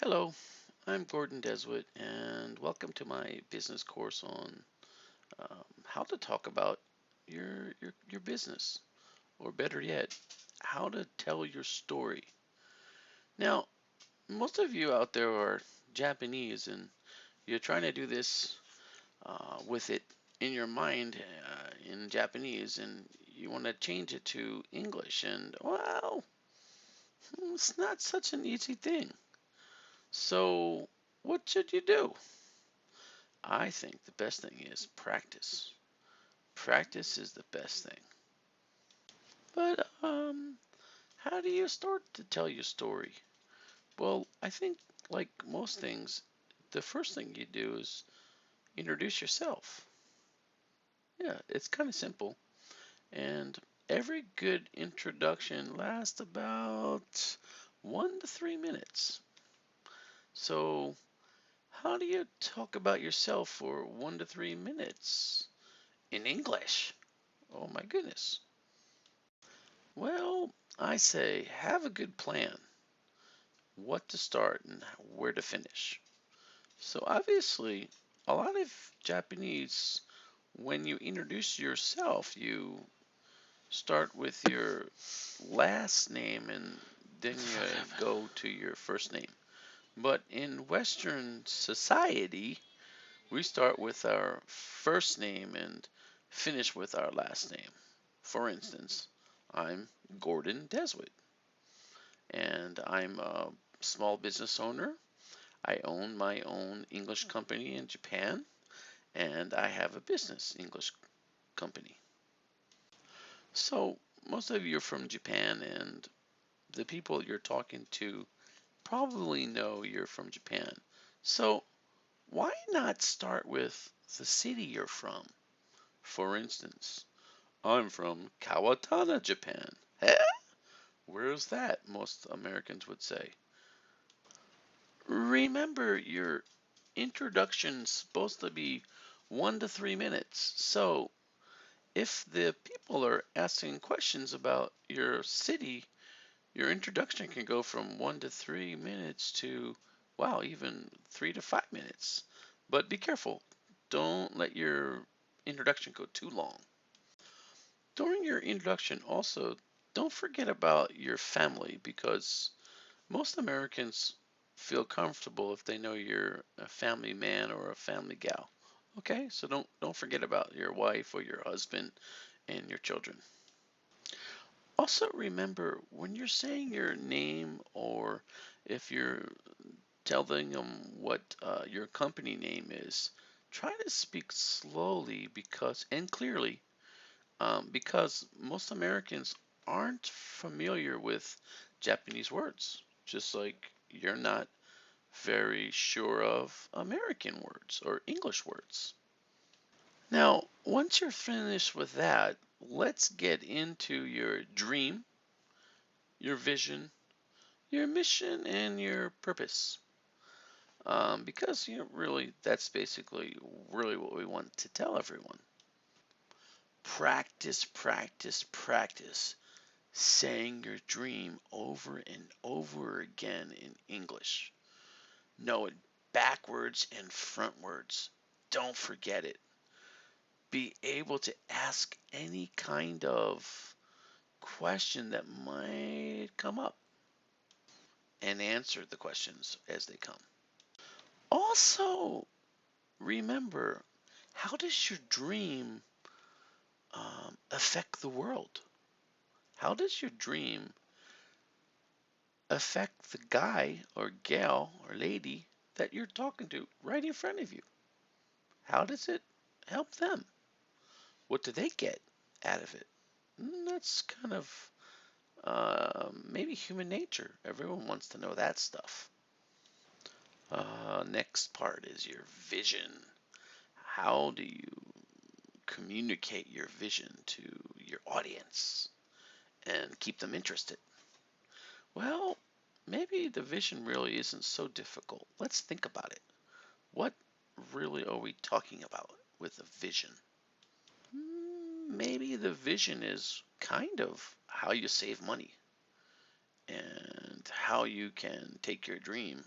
Hello, I'm Gordon Deswitt, and welcome to my business course on how to talk about your business, or better yet, how to tell your story. Now, most of you out there are Japanese, and you're trying to do this with it in your mind in Japanese, and you want to change it to English, and well, it's not such an easy thing. So, what should you do? I think the best thing is practice. Practice is the best thing. But how do you start to tell your story? Well, I think like most things, the first thing you do is introduce yourself. Yeah, it's kind of simple. And every good introduction lasts about 1 to 3 minutes. So, how do you talk about yourself for 1 to 3 minutes in English? Oh my goodness. Well, I say have a good plan, what to start and where to finish. So obviously, a lot of Japanese, when you introduce yourself, you start with your last name and then you go to your first name. But in Western society, we start with our first name and finish with our last name. For instance, I'm Gordon Deswitt, and I'm a small business owner. I own my own English company in Japan, and I have a business English company. So, most of you are from Japan, and the people you're talking to probably know you're from Japan. So, why not start with the city you're from? For instance, I'm from Kawatana, Japan. Eh? Where's that? Most Americans would say. Remember, your introduction's supposed to be 1 to 3 minutes. So if the people are asking questions about your city, your introduction can go from 1 to 3 minutes to, wow, even 3 to 5 minutes. But be careful. Don't let your introduction go too long. During your introduction, also, don't forget about your family because most Americans feel comfortable if they know you're a family man or a family gal. Okay, so don't forget about your wife or your husband and your children. Also remember when you're saying your name or if you're telling them what your company name is, try to speak slowly because and clearly because most Americans aren't familiar with Japanese words, just like you're not very sure of American words or English words. Now, once you're finished with that, let's get into your dream, your vision, your mission, and your purpose. Because really, that's basically really what we want to tell everyone. Practice, practice, practice saying your dream over and over again in English. Know it backwards and frontwards. Don't forget it. Be able to ask any kind of question that might come up and answer the questions as they come. Also, remember, how does your dream affect the world? How does your dream affect the guy or gal or lady that you're talking to right in front of you? How does it help them? What do they get out of it? That's kind of maybe human nature. Everyone wants to know that stuff. Next part is your vision. How do you communicate your vision to your audience and keep them interested? Well, maybe the vision really isn't so difficult. Let's think about it. What really are we talking about with a vision? Maybe the vision is kind of how you save money and how you can take your dream